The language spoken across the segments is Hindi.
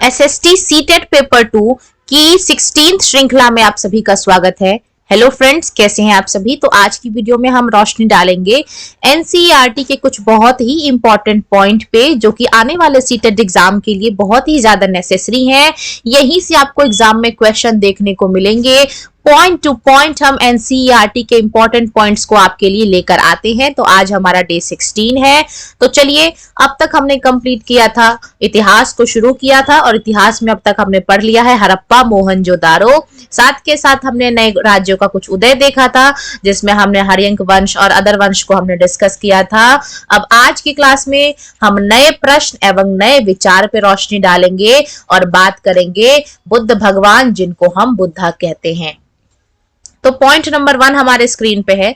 एसएसटी सीटेट पेपर 2 की 16th श्रृंखला में आप सभी का स्वागत है। हेलो फ्रेंड्स, कैसे हैं आप सभी। तो आज की वीडियो में हम रोशनी डालेंगे एनसीईआरटी के कुछ बहुत ही इंपॉर्टेंट पॉइंट पे, जो कि आने वाले सीटेट एग्जाम के लिए बहुत ही ज्यादा नेसेसरी हैं। यहीं से आपको एग्जाम में क्वेश्चन देखने को मिलेंगे। पॉइंट टू पॉइंट हम एनसीईआरटी के इंपॉर्टेंट पॉइंट्स को आपके लिए लेकर आते हैं। तो आज हमारा डे 16 है। तो चलिए, अब तक हमने कंप्लीट किया था, इतिहास को शुरू किया था और इतिहास में अब तक हमने पढ़ लिया है हड़प्पा, मोहनजोदारो। साथ के साथ हमने नए राज्यों का कुछ उदय देखा था, जिसमें हमने हर्यंक वंश और अदर वंश को हमने डिस्कस किया था। अब आज की क्लास में हम नए प्रश्न एवं नए विचार पे रोशनी डालेंगे और बात करेंगे बुद्ध भगवान, जिनको हम बुद्धा कहते हैं। तो पॉइंट नंबर 1 हमारे स्क्रीन पे है,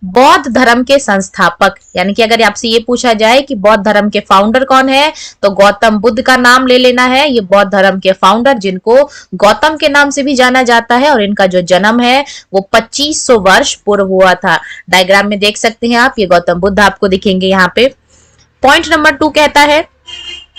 बौद्ध धर्म के संस्थापक। यानी कि अगर आपसे ये पूछा जाए कि बौद्ध धर्म के फाउंडर कौन है, तो गौतम बुद्ध का नाम ले लेना है। ये बौद्ध धर्म के फाउंडर, जिनको गौतम के नाम से भी जाना जाता है, और इनका जो जन्म है वो 2500 वर्ष पूर्व हुआ था। डायग्राम में देख सकते हैं आप, ये गौतम बुद्ध आपको दिखेंगे यहाँ पे। पॉइंट नंबर 2 कहता है,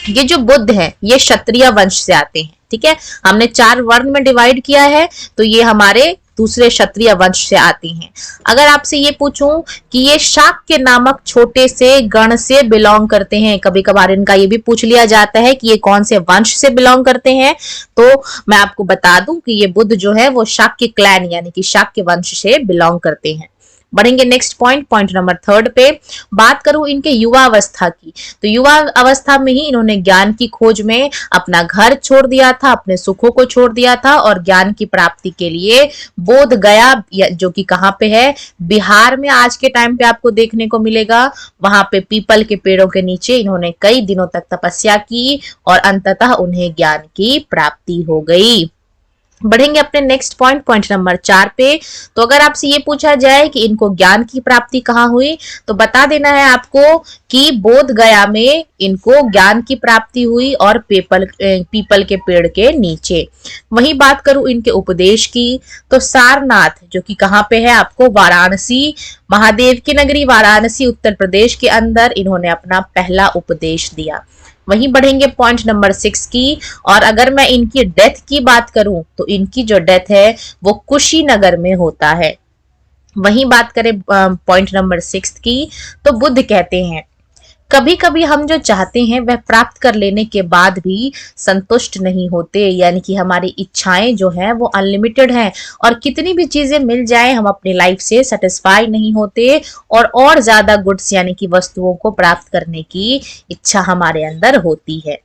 ये जो बुद्ध है ये क्षत्रिय वंश से आते हैं। ठीक है, हमने 4 वर्ण में डिवाइड किया है, तो ये हमारे दूसरे क्षत्रिय वंश से आती हैं। अगर आपसे ये पूछूं कि ये शाक्य नामक छोटे से गण से बिलोंग करते हैं, कभी कभार इनका ये भी पूछ लिया जाता है कि ये कौन से वंश से बिलोंग करते हैं, तो मैं आपको बता दूं कि ये बुद्ध जो है वो शाक्य क्लैन यानी कि शाक्य वंश से बिलोंग करते हैं। बढ़ेंगे नेक्स्ट पॉइंट नंबर 3 पे। बात करूं इनके युवा अवस्था की, तो युवा अवस्था में ही इन्होंने ज्ञान की खोज में अपना घर छोड़ दिया था, अपने सुखों को छोड़ दिया था, और ज्ञान की प्राप्ति के लिए बोध गया, जो कि कहाँ पे है, बिहार में आज के टाइम पे आपको देखने को मिलेगा। वहां पे पीपल के पेड़ों के नीचे इन्होंने कई दिनों तक तपस्या की और अंततः उन्हें ज्ञान की प्राप्ति हो गई। बढ़ेंगे अपने नेक्स्ट पॉइंट नंबर 4 पे। तो अगर आपसे ये पूछा जाए कि इनको ज्ञान की प्राप्ति कहाँ हुई, तो बता देना है आपको कि बोध गया में इनको ज्ञान की प्राप्ति हुई, और पीपल के पेड़ के नीचे। वहीं बात करूं इनके उपदेश की, तो सारनाथ, जो कि कहाँ पे है, आपको वाराणसी, महादेव की नगरी वाराणसी उत्तर प्रदेश के अंदर इन्होंने अपना पहला उपदेश दिया। वहीं बढ़ेंगे पॉइंट नंबर 6 की, और अगर मैं इनकी डेथ की बात करूं, तो इनकी जो डेथ है वो कुशीनगर में होता है। वहीं बात करें पॉइंट नंबर 6 की, तो बुद्ध कहते हैं, कभी कभी हम जो चाहते हैं वह प्राप्त कर लेने के बाद भी संतुष्ट नहीं होते। यानी कि हमारी इच्छाएं जो हैं वो अनलिमिटेड हैं, और कितनी भी चीजें मिल जाएं हम अपनी लाइफ से सेटिस्फाई नहीं होते, और ज्यादा गुड्स यानी कि वस्तुओं को प्राप्त करने की इच्छा हमारे अंदर होती है।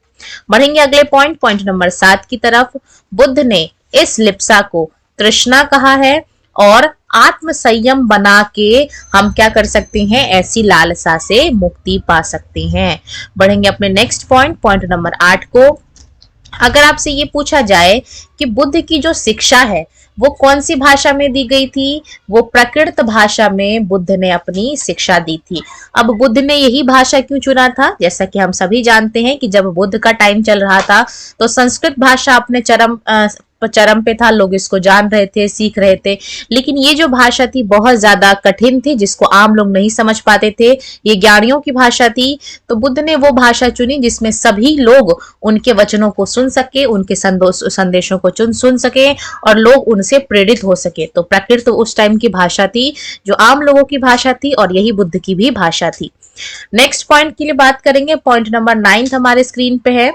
बढ़ेंगे अगले पॉइंट नंबर 7 की तरफ। बुद्ध ने इस लिप्सा को तृष्णा कहा है, और आत्म संयम बना के हम क्या कर सकते हैं, ऐसी लालसा से मुक्ति पा सकते हैं। बढ़ेंगे अपने नेक्स्ट पॉइंट नंबर 8 को। अगर आपसे ये पूछा जाए कि बुद्ध की जो शिक्षा है वो कौन सी भाषा में दी गई थी, वो प्राकृत भाषा में बुद्ध ने अपनी शिक्षा दी थी। अब बुद्ध ने यही भाषा क्यों चुना था, जैसा कि हम सभी जानते हैं कि जब बुद्ध का टाइम चल रहा था तो संस्कृत भाषा अपने चरम पे था, लोग इसको जान रहे थे, सीख रहे थे, लेकिन ये जो भाषा थी बहुत ज्यादा कठिन थी, जिसको आम लोग नहीं समझ पाते थे। ये ज्ञानियों की भाषा थी, तो बुद्ध ने वो भाषा चुनी जिसमें सभी लोग उनके वचनों को सुन सके, उनके संदेशों को सुन सके, और लोग उनसे प्रेरित हो सके। तो प्राकृत तो उस टाइम की भाषा थी जो आम लोगों की भाषा थी, और यही बुद्ध की भी भाषा थी। नेक्स्ट पॉइंट के लिए बात करेंगे, पॉइंट नंबर 9 हमारे स्क्रीन पे है।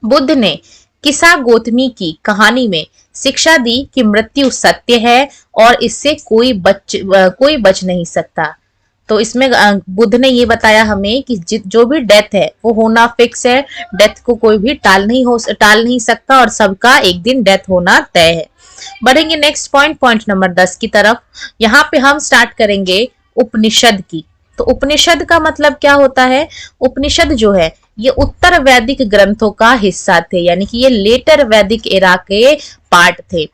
बुद्ध ने किसा गौतमी की कहानी में शिक्षा दी कि मृत्यु सत्य है और इससे कोई बच नहीं सकता। तो इसमें बुद्ध ने ये बताया हमें कि जो भी डेथ है वो होना फिक्स है, डेथ को कोई भी टाल नहीं सकता, और सबका एक दिन डेथ होना तय है। बढ़ेंगे नेक्स्ट पॉइंट नंबर 10 की तरफ। यहाँ पे हम स्टार्ट करेंगे उपनिषद की। तो उपनिषद का मतलब क्या होता है, उपनिषद जो है ये उत्तर वैदिक ग्रंथों का हिस्सा थे, यानी कि ये लेटर वैदिक एरा के पार्ट थे।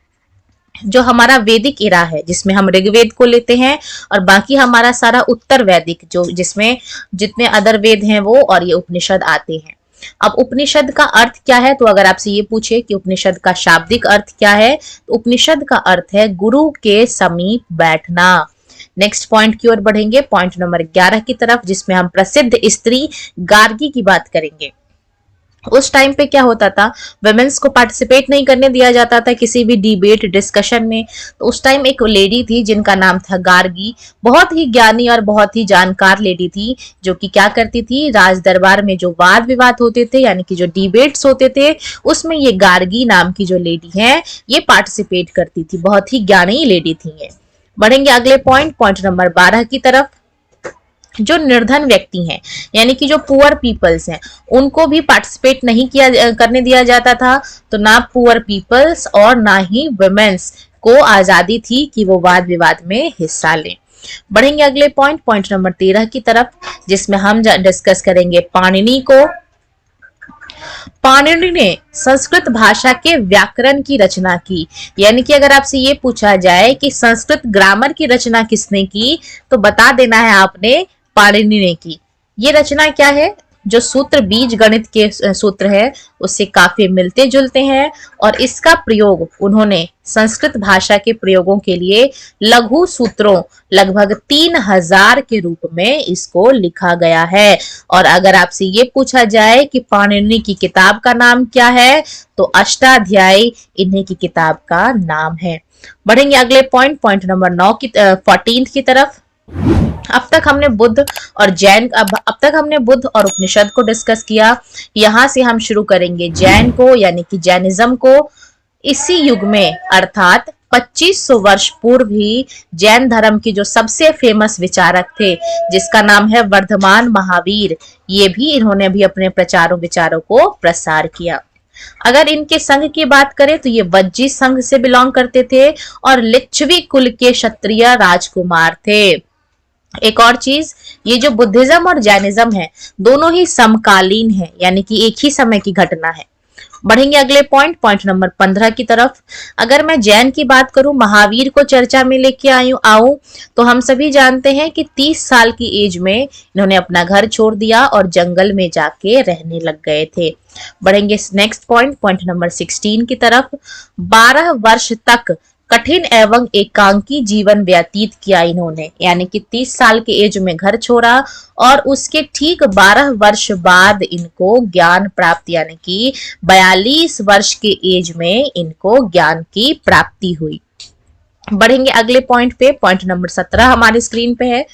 जो हमारा वैदिक एरा है जिसमें हम ऋग्वेद को लेते हैं, और बाकी हमारा सारा उत्तर वैदिक जिसमें जितने अदर वेद हैं वो, और ये उपनिषद आते हैं। अब उपनिषद का अर्थ क्या है, तो अगर आपसे ये पूछे कि उपनिषद का शाब्दिक अर्थ क्या है, तो उपनिषद का अर्थ है गुरु के समीप बैठना। नेक्स्ट पॉइंट की ओर बढ़ेंगे, पॉइंट नंबर 11 की तरफ, जिसमें हम प्रसिद्ध स्त्री गार्गी की बात करेंगे। उस टाइम पे क्या होता था, वुमेन्स को पार्टिसिपेट नहीं करने दिया जाता था किसी भी डिबेट डिस्कशन में। तो उस टाइम एक लेडी थी जिनका नाम था गार्गी, बहुत ही ज्ञानी और बहुत ही जानकार लेडी थी, जो कि क्या करती थी, राज दरबार में जो वाद विवाद होते थे यानी कि जो डिबेट्स होते थे उसमें ये गार्गी नाम की जो लेडी है ये पार्टिसिपेट करती थी। बहुत ही ज्ञानी लेडी थी ये। बढ़ेंगे अगले पॉइंट नंबर 12 की तरफ। जो निर्धन व्यक्ति हैं यानी कि जो पुअर पीपल्स हैं उनको भी पार्टिसिपेट नहीं किया करने दिया जाता था। तो ना पुअर पीपल्स और ना ही वुमेन्स को आजादी थी कि वो वाद विवाद में हिस्सा लें। बढ़ेंगे अगले पॉइंट नंबर 13 की तरफ, जिसमें हम डिस्कस करेंगे पाणिनि को। पाणिनि ने संस्कृत भाषा के व्याकरण की रचना की। यानी कि अगर आपसे ये पूछा जाए कि संस्कृत ग्रामर की रचना किसने की, तो बता देना है आपने पाणिनि ने की। ये रचना क्या है, जो सूत्र बीज गणित के सूत्र है उससे काफी मिलते जुलते हैं और इसका प्रयोग उन्होंने संस्कृत भाषा के प्रयोगों के लिए लघु सूत्रों लगभग 3000 के रूप में इसको लिखा गया है। और अगर आपसे ये पूछा जाए कि पाणिनि की किताब का नाम क्या है, तो अष्टाध्यायी इन्हीं की किताब का नाम है। बढ़ेंगे अगले पॉइंट नंबर 9 की 14 की तरफ। अब तक हमने बुद्ध और उपनिषद को डिस्कस किया। यहां से हम शुरू करेंगे जैन को यानी कि जैनिज्म को। इसी युग में अर्थात 2500 वर्ष पूर्व ही जैन धर्म की जो सबसे फेमस विचारक थे जिसका नाम है वर्धमान महावीर, ये भी इन्होंने भी अपने प्रचारों विचारों को प्रसार किया। अगर इनके संघ की बात करें तो ये वज्जी संघ से बिलोंग करते थे और लिच्छवी कुल के क्षत्रिय राजकुमार थे। एक और चीज, ये जो बुद्धिज्म और जैनिज्म है दोनों ही समकालीन है यानी कि एक ही समय की घटना है। बढ़ेंगे अगले पॉइंट नंबर 15 की तरफ। अगर मैं जैन की बात करूं, महावीर को चर्चा में लेके आऊं तो हम सभी जानते हैं कि 30 साल की एज में इन्होंने अपना घर छोड़ दिया और जंगल में जाके रहने लग गए थे। बढ़ेंगे नेक्स्ट पॉइंट नंबर 16 की तरफ। 12 वर्ष तक कठिन एवं एकांकी जीवन व्यतीत किया इन्होंने, यानी कि 30 साल के एज में घर छोड़ा और उसके ठीक 12 वर्ष बाद इनको ज्ञान प्राप्त यानी कि 42 वर्ष के एज में इनको ज्ञान की प्राप्ति हुई। बढ़ेंगे अगले पॉइंट नंबर 17 हमारी स्क्रीन पे है।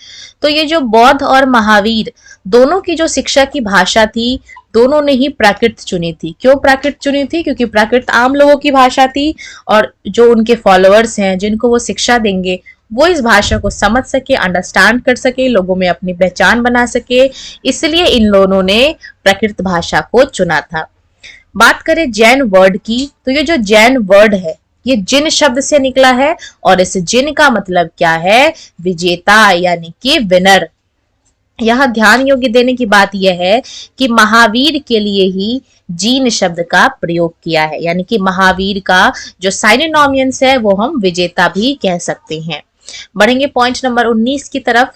तो ये जो बौद्ध और महावीर दोनों की जो शिक्षा की भाषा थी, दोनों ने ही प्राकृत चुनी थी। क्यों प्राकृत चुनी थी? क्योंकि प्राकृत आम लोगों की भाषा थी और जो उनके फॉलोअर्स हैं जिनको वो शिक्षा देंगे वो इस भाषा को समझ सके, अंडरस्टैंड कर सके, लोगों में अपनी पहचान बना सके, इसलिए इन लोगों ने प्राकृत भाषा को चुना था। बात करें जैन वर्ड की, तो ये जो जैन वर्ड है ये जिन शब्द से निकला है और इस जिन का मतलब क्या है? विजेता यानी कि विनर। यहाँ ध्यान योग्य देने की बात यह है कि महावीर के लिए ही जीन शब्द का प्रयोग किया है, यानी कि महावीर का जो साइनोनिम्स है वो हम विजेता भी कह सकते हैं। बढ़ेंगे पॉइंट नंबर 19 की तरफ।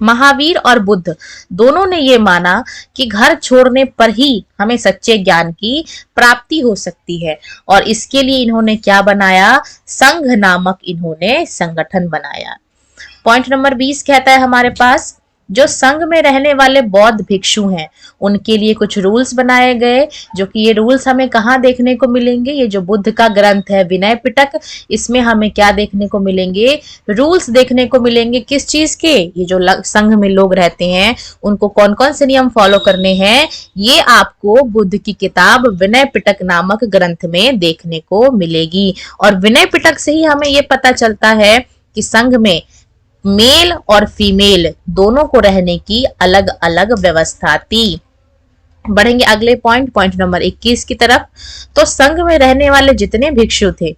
महावीर और बुद्ध दोनों ने ये माना कि घर छोड़ने पर ही हमें सच्चे ज्ञान की प्राप्ति हो सकती है और इसके लिए इन्होंने क्या बनाया? संघ नामक इन्होंने संगठन बनाया। पॉइंट नंबर 20 कहता है हमारे पास, जो संघ में रहने वाले बौद्ध भिक्षु हैं उनके लिए कुछ रूल्स बनाए गए, जो कि ये रूल्स हमें कहाँ देखने को मिलेंगे? ये जो बुद्ध का ग्रंथ है विनय पिटक, इसमें हमें क्या देखने को मिलेंगे? रूल्स देखने को मिलेंगे। किस चीज के? ये जो संघ में लोग रहते हैं उनको कौन कौन से नियम फॉलो करने हैं, ये आपको बुद्ध की किताब विनय पिटक नामक ग्रंथ में देखने को मिलेगी। और विनय पिटक से ही हमें ये पता चलता है कि संघ में मेल और फीमेल दोनों को रहने की अलग अलग व्यवस्था थी। बढ़ेंगे अगले पॉइंट नंबर 21 की तरफ। तो संघ में रहने वाले जितने भिक्षु थे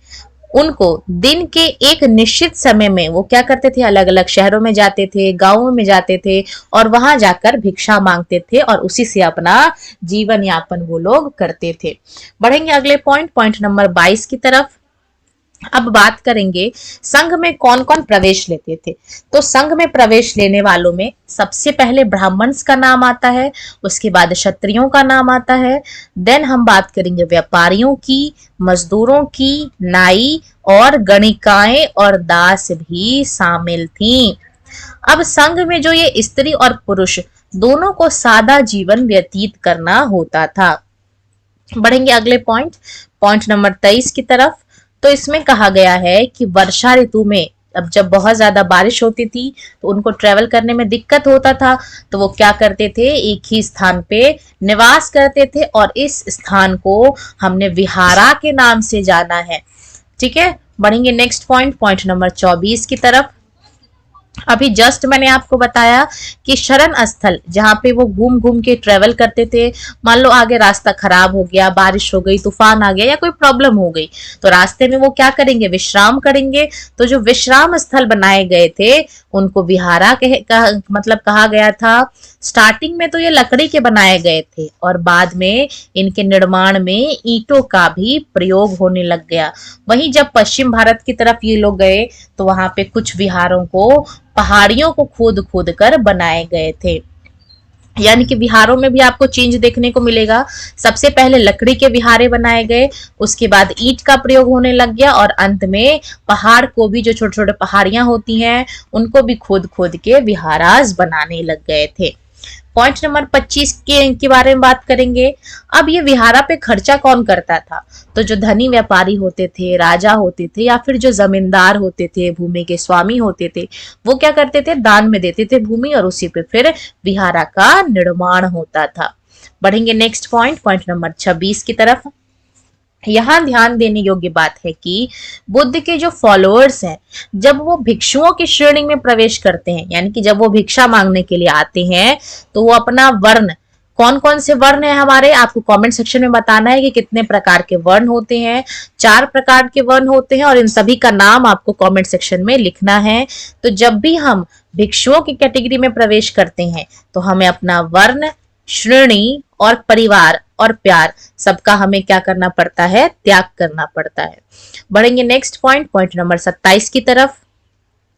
उनको दिन के एक निश्चित समय में वो क्या करते थे? अलग अलग शहरों में जाते थे, गांवों में जाते थे और वहां जाकर भिक्षा मांगते थे और उसी से अपना जीवन यापन वो लोग करते थे। बढ़ेंगे अगले पॉइंट नंबर 22 की तरफ। अब बात करेंगे संघ में कौन कौन प्रवेश लेते थे। तो संघ में प्रवेश लेने वालों में सबसे पहले ब्राह्मण्स का नाम आता है, उसके बाद क्षत्रियों का नाम आता है, देन हम बात करेंगे व्यापारियों की, मजदूरों की, नाई और गणिकाएं और दास भी शामिल थीं। अब संघ में जो ये स्त्री और पुरुष दोनों को सादा जीवन व्यतीत करना होता था। बढ़ेंगे अगले पॉइंट, पॉइंट नंबर 23 की तरफ। तो इसमें कहा गया है कि वर्षा ऋतु में अब जब बहुत ज्यादा बारिश होती थी तो उनको ट्रेवल करने में दिक्कत होता था, तो वो क्या करते थे, एक ही स्थान पे निवास करते थे और इस स्थान को हमने विहारा के नाम से जाना है। ठीक है, बढ़ेंगे नेक्स्ट पॉइंट, पॉइंट नंबर 24 की तरफ। अभी जस्ट मैंने आपको बताया कि शरण स्थल जहां पे वो घूम घूम के ट्रेवल करते थे, मान लो आगे रास्ता खराब हो गया, बारिश हो गई, तूफान आ गया या कोई प्रॉब्लम हो गई, तो रास्ते में वो क्या करेंगे, विश्राम करेंगे। तो जो विश्राम स्थल बनाए गए थे उनको विहारा मतलब कहा गया था। स्टार्टिंग में तो ये लकड़ी के बनाए गए थे और बाद में इनके निर्माण में ईंटों का भी प्रयोग होने लग गया। वहीं जब पश्चिम भारत की तरफ ये लोग गए तो वहां पे कुछ विहारों को पहाड़ियों को खोद खोद कर बनाए गए थे। यानी कि विहारों में भी आपको चेंज देखने को मिलेगा। सबसे पहले लकड़ी के विहारे बनाए गए, उसके बाद ईंट का प्रयोग होने लग गया और अंत में पहाड़ को भी, जो छोटे छोटे पहाड़ियां होती हैं उनको भी खोद खोद के विहारास बनाने लग गए थे। पॉइंट नंबर 25 के बारे में बात करेंगे। अब ये विहारा पे खर्चा कौन करता था, तो जो धनी व्यापारी होते थे, राजा होते थे या फिर जो जमींदार होते थे, भूमि के स्वामी होते थे, वो क्या करते थे, दान में देते थे भूमि और उसी पे फिर विहारा का निर्माण होता था। बढ़ेंगे नेक्स्ट पॉइंट, पॉइंट नंबर 26 की तरफ। यहाँ ध्यान देने योग्य बात है कि बुद्ध के जो फॉलोअर्स हैं, जब वो भिक्षुओं की श्रेणी में प्रवेश करते हैं, यानी कि जब वो भिक्षा मांगने के लिए आते हैं, तो वो अपना वर्ण, कौन कौन से वर्ण है हमारे, आपको कमेंट सेक्शन में बताना है कि कितने प्रकार के वर्ण होते हैं। 4 प्रकार के वर्ण होते हैं और इन सभी का नाम आपको कमेंट सेक्शन में लिखना है। तो जब भी हम भिक्षुओं की कैटेगरी में प्रवेश करते हैं तो हमें अपना वर्ण, श्रेणी और परिवार और प्यार सबका हमें क्या करना पड़ता है, त्याग करना पड़ता है। बढ़ेंगे नेक्स्ट पॉइंट, पॉइंट नंबर 27 की तरफ।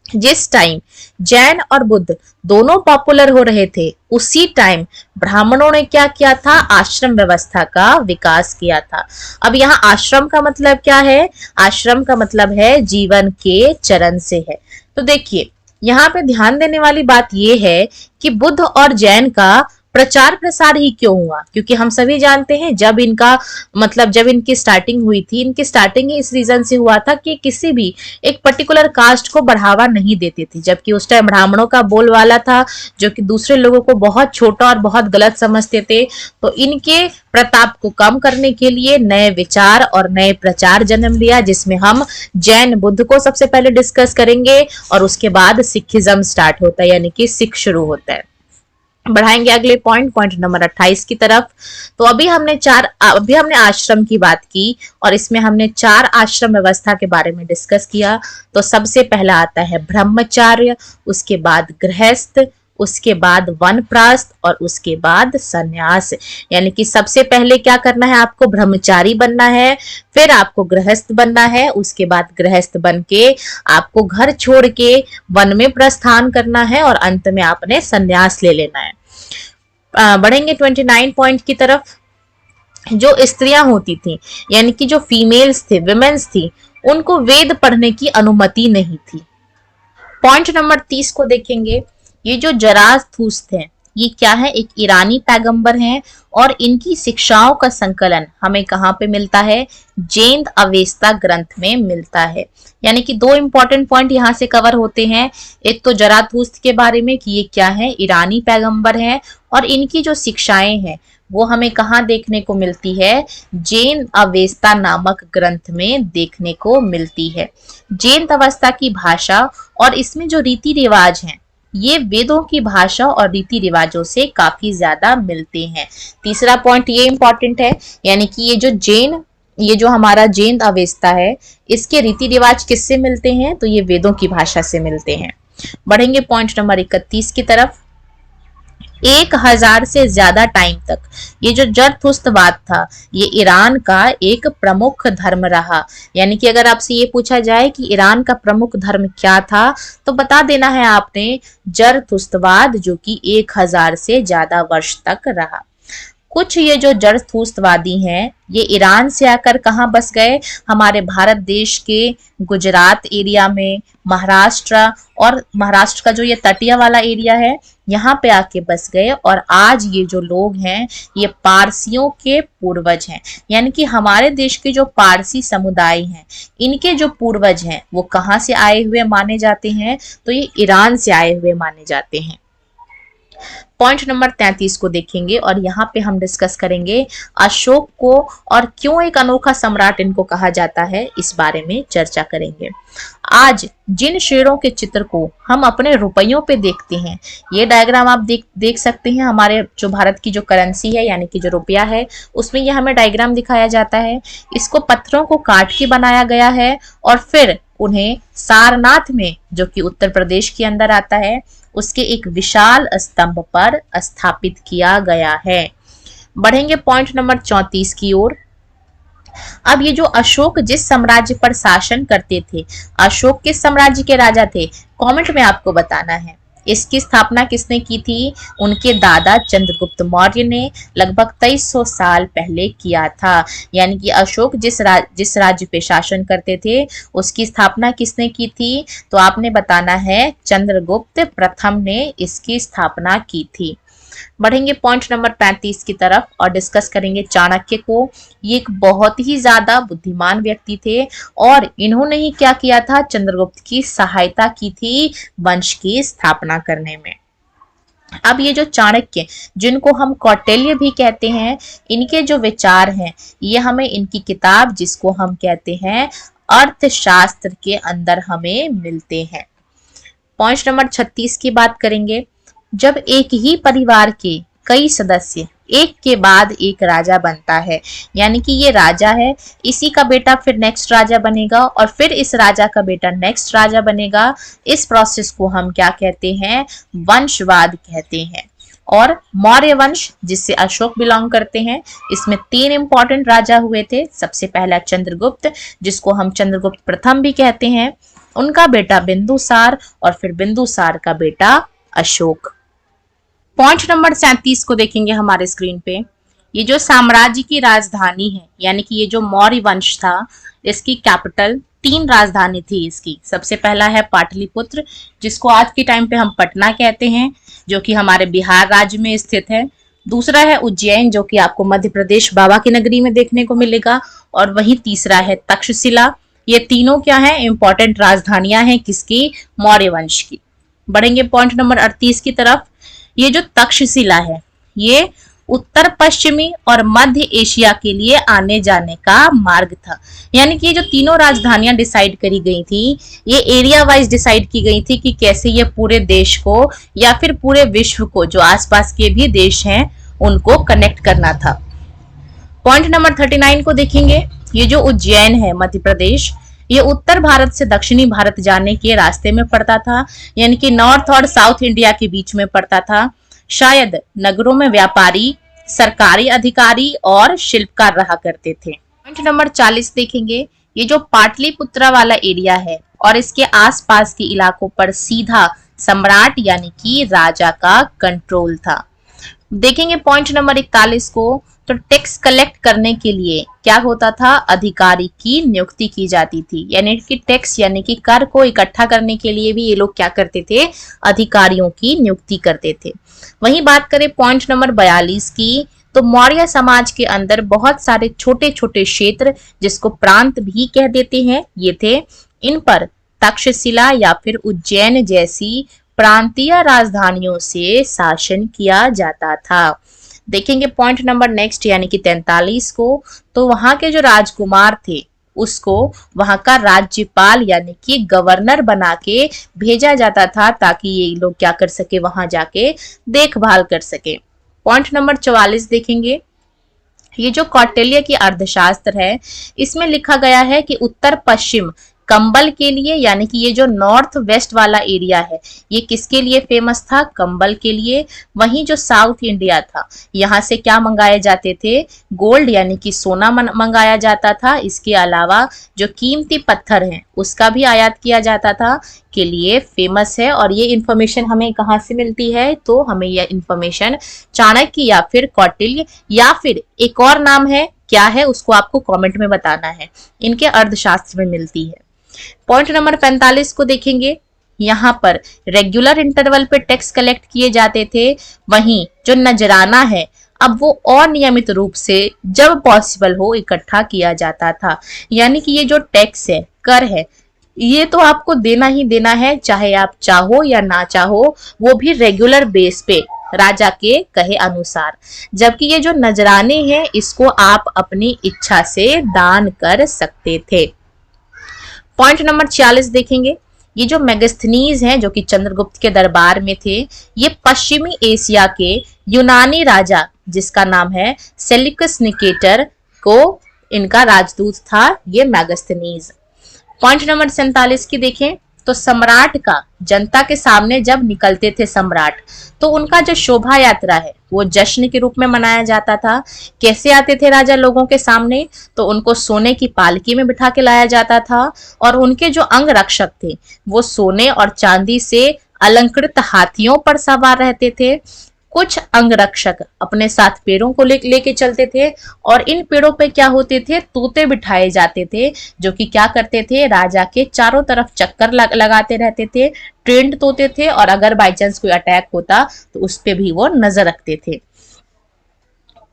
जिस टाइम जैन और बुद्ध दोनों पॉपुलर हो रहे थे, उसी टाइम ब्राह्मणों ने क्या किया था, आश्रम व्यवस्था का विकास किया था। अब यहाँ आश्रम का मतलब क्या है, आश्रम का मतलब है जीवन के चरण से है। तो देखिए यहाँ पे ध्यान देने वाली बात यह है कि बुद्ध और जैन का प्रचार प्रसार ही क्यों हुआ, क्योंकि हम सभी जानते हैं जब इनका मतलब जब इनकी स्टार्टिंग हुई थी, इनकी स्टार्टिंग ही इस रीजन से हुआ था कि किसी भी एक पर्टिकुलर कास्ट को बढ़ावा नहीं देते थे, जबकि उस टाइम ब्राह्मणों का बोलवाला था जो कि दूसरे लोगों को बहुत छोटा और बहुत गलत समझते थे। तो इनके प्रताप को कम करने के लिए नए विचार और नए प्रचार जन्म लिया, जिसमें हम जैन बुद्ध को सबसे पहले डिस्कस करेंगे और उसके बाद सिखिज्म स्टार्ट होता है, यानी कि सिख शुरू होता है। बढ़ाएंगे अगले पॉइंट, पॉइंट नंबर 28 की तरफ। तो अभी हमने आश्रम की बात की और इसमें हमने 4 आश्रम व्यवस्था के बारे में डिस्कस किया। तो सबसे पहला आता है ब्रह्मचार्य, उसके बाद गृहस्थ, उसके बाद वनप्रस्थ और उसके बाद संन्यास। यानी कि सबसे पहले क्या करना है, आपको ब्रह्मचारी बनना है, फिर आपको गृहस्थ बनना है, उसके बाद गृहस्थ बन के आपको घर छोड़ के वन में प्रस्थान करना है और अंत में आपने संन्यास ले लेना है। बढ़ेंगे 29 पॉइंट की तरफ। जो स्त्रियां होती थी, यानी कि जो फीमेल्स थे, विमेन्स थी, उनको वेद पढ़ने की अनुमति नहीं थी। पॉइंट नंबर 30 को देखेंगे। ये जो जराथुस्त्र हैं, ये क्या है, एक ईरानी पैगंबर हैं और इनकी शिक्षाओं का संकलन हमें कहाँ पे मिलता है, जैन अवेस्ता ग्रंथ में मिलता है। यानी कि 2 इंपॉर्टेंट पॉइंट यहाँ से कवर होते हैं। एक तो जराथुस्त्र के बारे में कि ये क्या है, ईरानी पैगंबर हैं और इनकी जो शिक्षाएं हैं वो हमें कहाँ देखने को मिलती है, जैन अवेस्ता नामक ग्रंथ में देखने को मिलती है। जैन अवस्था की भाषा और इसमें जो रीति रिवाज हैं, ये वेदों की भाषा और रीति रिवाजों से काफी ज्यादा मिलते हैं। तीसरा पॉइंट ये इंपॉर्टेंट है, यानी कि ये जो हमारा जैन अवेस्ता है, इसके रीति रिवाज किससे मिलते हैं, तो ये वेदों की भाषा से मिलते हैं। बढ़ेंगे पॉइंट नंबर 31 की तरफ। 1000 से ज्यादा टाइम तक ये जो जरथुस्त्रवाद था, ये ईरान का एक प्रमुख धर्म रहा। यानी कि अगर आपसे ये पूछा जाए कि ईरान का प्रमुख धर्म क्या था, तो बता देना है आपने जरथुस्त्रवाद, जो कि 1000 से ज्यादा वर्ष तक रहा। कुछ ये जो जरथुस्त्रवादी हैं ये ईरान से आकर कहाँ बस गए, हमारे भारत देश के गुजरात एरिया में, महाराष्ट्र और महाराष्ट्र का जो ये तटिया वाला एरिया है यहाँ पे आके बस गए। और आज ये जो लोग हैं ये पारसियों के पूर्वज हैं, यानी कि हमारे देश के जो पारसी समुदाय हैं इनके जो पूर्वज हैं वो कहाँ से आए हुए माने जाते हैं, तो ये ईरान से आए हुए माने जाते हैं। पॉइंट नंबर 33 को देखेंगे और यहाँ पे हम डिस्कस करेंगे अशोक को और क्यों एक अनोखा सम्राट इनको कहा जाता है, इस बारे में चर्चा करेंगे। आज जिन शेरों के चित्र को हम अपने रुपयों पे देखते हैं, ये डायग्राम आप देख सकते हैं, हमारे जो भारत की जो करेंसी है यानी कि जो रुपया है उसमें यह हमें डायग्राम दिखाया जाता है। इसको पत्थरों को काट के बनाया गया है और फिर उन्हें सारनाथ में, जो कि उत्तर प्रदेश के अंदर आता है, उसके एक विशाल स्तंभ पर स्थापित किया गया है। बढ़ेंगे पॉइंट नंबर 34 की ओर। अब ये जो अशोक जिस साम्राज्य पर शासन करते थे, अशोक किस साम्राज्य के राजा थे, कमेंट में आपको बताना है। इसकी स्थापना किसने की थी, उनके दादा चंद्रगुप्त मौर्य ने लगभग 2300 साल पहले किया था। यानी कि अशोक जिस राज्य पे शासन करते थे उसकी स्थापना किसने की थी, तो आपने बताना है चंद्रगुप्त प्रथम ने इसकी स्थापना की थी। बढ़ेंगे पॉइंट नंबर 35 की तरफ और डिस्कस करेंगे चाणक्य को। ये एक बहुत ही ज्यादा बुद्धिमान व्यक्ति थे और इन्होंने ही क्या किया था, चंद्रगुप्त की सहायता की थी वंश की स्थापना करने में। अब ये जो चाणक्य, जिनको हम कौटिल्य भी कहते हैं, इनके जो विचार हैं ये हमें इनकी किताब, जिसको हम कहते हैं अर्थशास्त्र, के अंदर हमें मिलते हैं। पॉइंट नंबर 36 की बात करेंगे। जब एक ही परिवार के कई सदस्य एक के बाद एक राजा बनता है, यानी कि ये राजा है, इसी का बेटा फिर नेक्स्ट राजा बनेगा और फिर इस राजा का बेटा नेक्स्ट राजा बनेगा, इस प्रोसेस को हम क्या कहते हैं, वंशवाद कहते हैं। और मौर्य वंश, जिससे अशोक बिलोंग करते हैं, इसमें 3 इंपॉर्टेंट राजा हुए थे। सबसे पहला चंद्रगुप्त, जिसको हम चंद्रगुप्त प्रथम भी कहते हैं, उनका बेटा बिंदुसार और फिर बिंदुसार का बेटा अशोक। पॉइंट नंबर 37 को देखेंगे हमारे स्क्रीन पे। ये जो साम्राज्य की राजधानी है, यानी कि ये जो मौर्य वंश था, इसकी कैपिटल, 3 राजधानी थी इसकी। सबसे पहला है पाटलिपुत्र, जिसको आज के टाइम पे हम पटना कहते हैं, जो कि हमारे बिहार राज्य में स्थित है। दूसरा है उज्जैन, जो कि आपको मध्य प्रदेश बाबा की नगरी में देखने को मिलेगा। और वही तीसरा है तक्षशिला। ये तीनों क्या है, इंपॉर्टेंट राजधानियां हैं किसकी, मौर्य वंश की। बढ़ेंगे पॉइंट नंबर 38 की तरफ। ये जो तक्षशिला है ये उत्तर पश्चिमी और मध्य एशिया के लिए आने जाने का मार्ग था। यानी कि ये जो तीनों राजधानियां डिसाइड करी गई थी, ये एरिया वाइज डिसाइड की गई थी कि कैसे ये पूरे देश को या फिर पूरे विश्व को, जो आसपास के भी देश हैं, उनको कनेक्ट करना था। पॉइंट नंबर 39 को देखेंगे। ये जो उज्जैन है मध्य प्रदेश, ये उत्तर भारत से दक्षिणी भारत जाने के रास्ते में पड़ता था, यानी कि नॉर्थ और साउथ इंडिया के बीच में पड़ता था। शायद नगरों में व्यापारी, सरकारी अधिकारी और शिल्पकार रहा करते थे। पॉइंट नंबर 40 देखेंगे। ये जो पाटलिपुत्रा वाला एरिया है और इसके आसपास के इलाकों पर सीधा सम्राट यानी कि राजा का कंट्रोल था। देखेंगे पॉइंट नंबर 41 को। तो टैक्स कलेक्ट करने के लिए क्या होता था, अधिकारी की नियुक्ति की जाती थी। यानी कि टैक्स यानी कि कर को इकट्ठा करने के लिए भी ये लोग क्या करते थे, अधिकारियों की नियुक्ति करते थे। वहीं बात करें पॉइंट नंबर 42 की, तो मौर्य समाज के अंदर बहुत सारे छोटे छोटे क्षेत्र, जिसको प्रांत भी कह देते हैं, ये थे। इन पर तक्षशिला या फिर उज्जैन जैसी प्रांतीय राजधानियों से शासन किया जाता था। देखेंगे पॉइंट नंबर नेक्स्ट यानी कि 43 को। तो वहां के जो राजकुमार थे उसको वहां का राज्यपाल यानी कि गवर्नर बना के भेजा जाता था, ताकि ये लोग क्या कर सके, वहां जाके देखभाल कर सके। पॉइंट नंबर 44 देखेंगे। ये जो कौटिल्य की अर्थशास्त्र है, इसमें लिखा गया है कि उत्तर पश्चिम कंबल के लिए, यानी कि ये जो नॉर्थ वेस्ट वाला एरिया है ये किसके लिए फेमस था? कंबल के लिए। वहीं जो साउथ इंडिया था यहाँ से क्या मंगाए जाते थे? गोल्ड यानी कि सोना मंगाया जाता था। इसके अलावा जो कीमती पत्थर हैं उसका भी आयात किया जाता था, के लिए फेमस है। और ये इंफॉर्मेशन हमें कहाँ से मिलती है? तो हमें यह इंफॉर्मेशन चाणक्य या फिर कौटिल्य या फिर एक और नाम है, क्या है उसको आपको कमेंट में बताना है, इनके अर्थशास्त्र में मिलती है। पॉइंट नंबर 45 को देखेंगे। यहाँ पर रेगुलर इंटरवल पे टैक्स कलेक्ट किए जाते थे, वहीं जो नजराना है अब वो अनियमित रूप से जब पॉसिबल हो इकट्ठा किया जाता था। यानी कि ये जो टैक्स है, कर है, ये तो आपको देना ही देना है, चाहे आप चाहो या ना चाहो, वो भी रेगुलर बेस पे राजा के कहे अनुसार। जबकि ये जो नजराने हैं इसको आप अपनी इच्छा से दान कर सकते थे। पॉइंट नंबर 46 देखेंगे। ये जो मेगास्थनीज हैं जो कि चंद्रगुप्त के दरबार में थे, ये पश्चिमी एशिया के यूनानी राजा जिसका नाम है सेल्यूकस निकेटर को इनका राजदूत था ये मेगास्थनीज। पॉइंट नंबर 47 की देखें तो सम्राट का जनता के सामने जब निकलते थे सम्राट, तो उनका जो शोभा यात्रा है वो जश्न के रूप में मनाया जाता था। कैसे आते थे राजा लोगों के सामने? तो उनको सोने की पालकी में बिठा के लाया जाता था और उनके जो अंग रक्षक थे वो सोने और चांदी से अलंकृत हाथियों पर सवार रहते थे। कुछ अंगरक्षक अपने साथ पेड़ों को लेके चलते थे और इन पेड़ों पे क्या होते थे? तोते बिठाए जाते थे, जो कि क्या करते थे? राजा के चारों तरफ चक्कर लगाते रहते थे। ट्रेंड तोते थे और अगर बाई चांस कोई अटैक होता तो उस पे भी वो नजर रखते थे।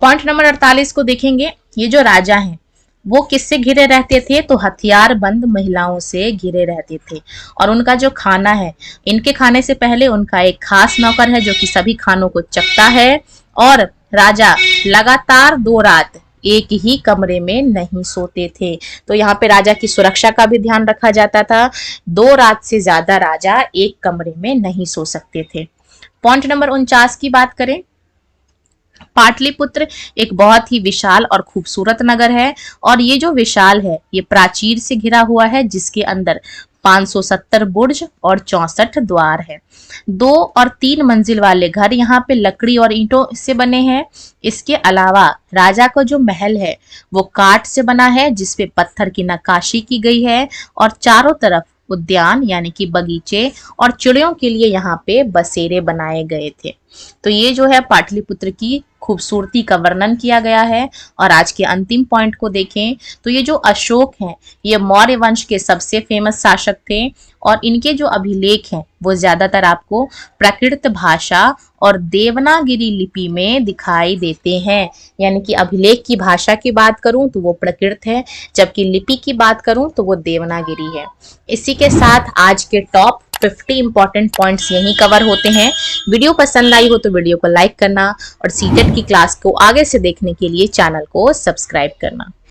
पॉइंट नंबर 48 को देखेंगे। ये जो राजा हैं वो किससे घिरे रहते थे? तो हथियार बंद महिलाओं से घिरे रहते थे। और उनका जो खाना है, इनके खाने से पहले उनका एक खास नौकर है जो कि सभी खानों को चखता है। और राजा लगातार 2 रात एक ही कमरे में नहीं सोते थे। तो यहाँ पे राजा की सुरक्षा का भी ध्यान रखा जाता था। 2 रात से ज्यादा राजा एक कमरे में नहीं सो सकते थे। पॉइंट नंबर 49 की बात करें। पाटलिपुत्र एक बहुत ही विशाल और खूबसूरत नगर है और ये जो विशाल है ये प्राचीर से घिरा हुआ है जिसके अंदर 570 बुर्ज और 64 द्वार है। 2 और 3 मंजिल वाले घर यहाँ पे लकड़ी और ईंटों से बने हैं। इसके अलावा राजा का जो महल है वो काठ से बना है जिसपे पत्थर की नक्काशी की गई है और चारों तरफ उद्यान यानी कि बगीचे और चिड़ियों के लिए यहाँ पे बसेरे बनाए गए थे। तो ये जो है पाटलिपुत्र की खूबसूरती का वर्णन किया गया है। और आज के अंतिम पॉइंट को देखें तो ये जो अशोक हैं ये मौर्य वंश के सबसे फेमस शासक थे और इनके जो अभिलेख हैं वो ज्यादातर आपको प्राकृत भाषा और देवनागरी लिपि में दिखाई देते हैं। यानी कि अभिलेख की भाषा की बात करूं तो वो प्राकृत है, जबकि लिपि की बात करूं तो वो देवनागरी है। इसी के साथ आज के टॉप 50 इंपॉर्टेंट पॉइंट्स यहीं कवर होते हैं। वीडियो पसंद आई हो तो वीडियो को लाइक करना और सीटेट की क्लास को आगे से देखने के लिए चैनल को सब्सक्राइब करना।